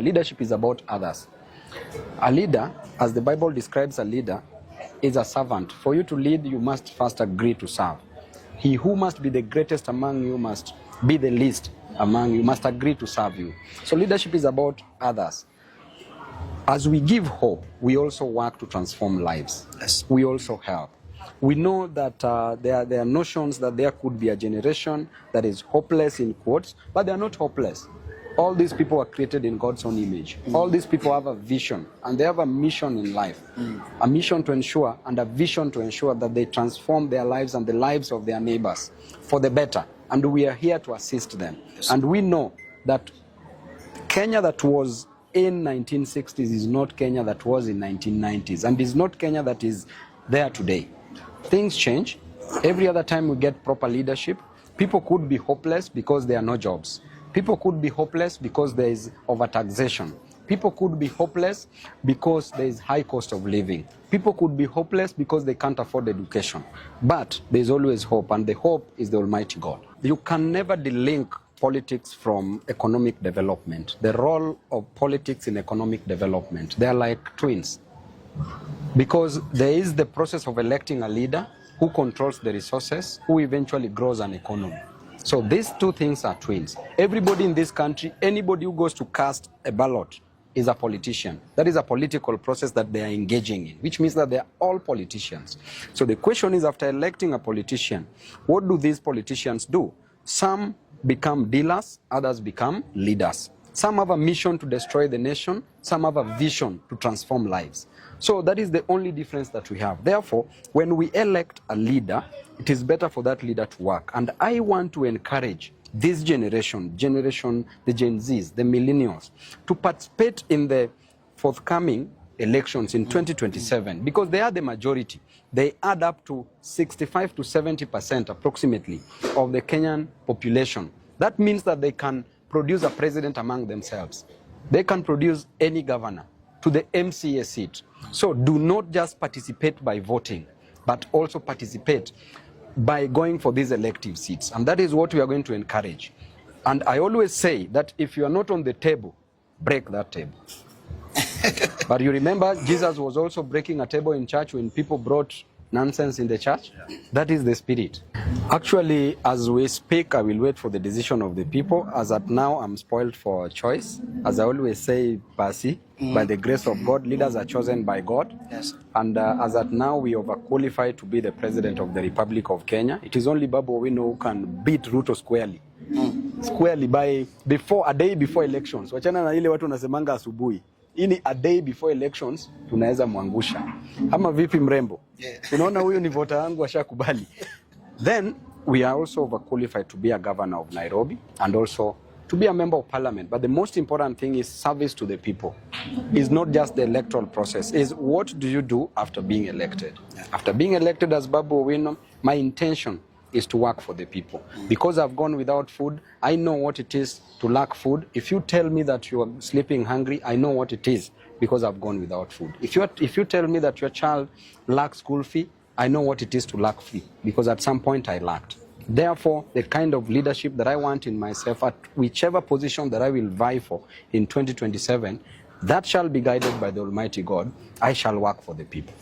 Leadership is about others. A leader, as the Bible describes a leader, is a servant. For you to lead, you must first agree to serve. He who must be the greatest among you must be the least among you, must agree to serve you. So leadership is about others. As we give hope, we also work to transform lives. Yes. We also help. We know that there are notions that there could be a generation that is hopeless in quotes, but they are not hopeless. All these people are created in God's own image. All these people have a vision and they have a mission in life. A mission to ensure and a vision to ensure that they transform their lives and the lives of their neighbors for the better. And we are here to assist them. Yes. And we know that Kenya that was in 1960s is not Kenya that was in 1990s, and is not Kenya that is there today. Things change. Every other time we get proper leadership, people could be hopeless because there are no jobs. People could be hopeless because there is overtaxation. People could be hopeless because there is high cost of living. People could be hopeless because they can't afford education. But there is always hope, and the hope is the Almighty God. You can never delink politics from economic development. The role of politics in economic development, they are like twins. Because there is the process of electing a leader who controls the resources, who eventually grows an economy. So these two things are twins. Everybody in this country, anybody who goes to cast a ballot is a politician. That is a political process that they are engaging in, which means that they are all politicians. So the question is, after electing a politician, what do these politicians do? Some become dealers, others become leaders. Some have a mission to destroy the nation, some have a vision to transform lives. So that is the only difference that we have. Therefore, when we elect a leader, it is better for that leader to work. And I want to encourage this generation, the Gen Zs, the millennials, to participate in the forthcoming elections in 2027, because they are the majority. They add up to 65 to 70% approximately of the Kenyan population. That means that they can produce a president among themselves. They can produce any governor to the MCA seat. So do not just participate by voting, but also participate by going for these elective seats. And that is what we are going to encourage. And I always say that if you are not on the table, break that table. But you remember, Jesus was also breaking a table in church when people brought nonsense in the church. That is the spirit. Actually, as we speak, I will wait for the decision of the people. As at now, I'm spoiled for choice. As I always say, Pasi, by the grace of God, leaders are chosen by God. Yes. And as at now, we overqualify to be the president of the Republic of Kenya. It is only Babu Owino who can beat Ruto squarely. Squarely by a day before elections. Wachana na ile watu nasemanga asubuhi. Ini a day before elections tunaweza mwangusha. Ama vipi mrembo? Yeah. Unaona huyu ni vota wangu ashakubali. Then we are also overqualified to be a governor of Nairobi and also to be a member of parliament. But the most important thing is service to the people. It's not just the electoral process. It's what do you do after being elected? After being elected as Babu Owino, my intention is to work for the people. Because I've gone without food, I know what it is to lack food. If you tell me that you are sleeping hungry, I know what it is because I've gone without food. If you tell me that your child lacks school fee, I know what it is to lack fee because at some point I lacked. Therefore, the kind of leadership that I want in myself at whichever position that I will vie for in 2027, that shall be guided by the Almighty God. I shall work for the people.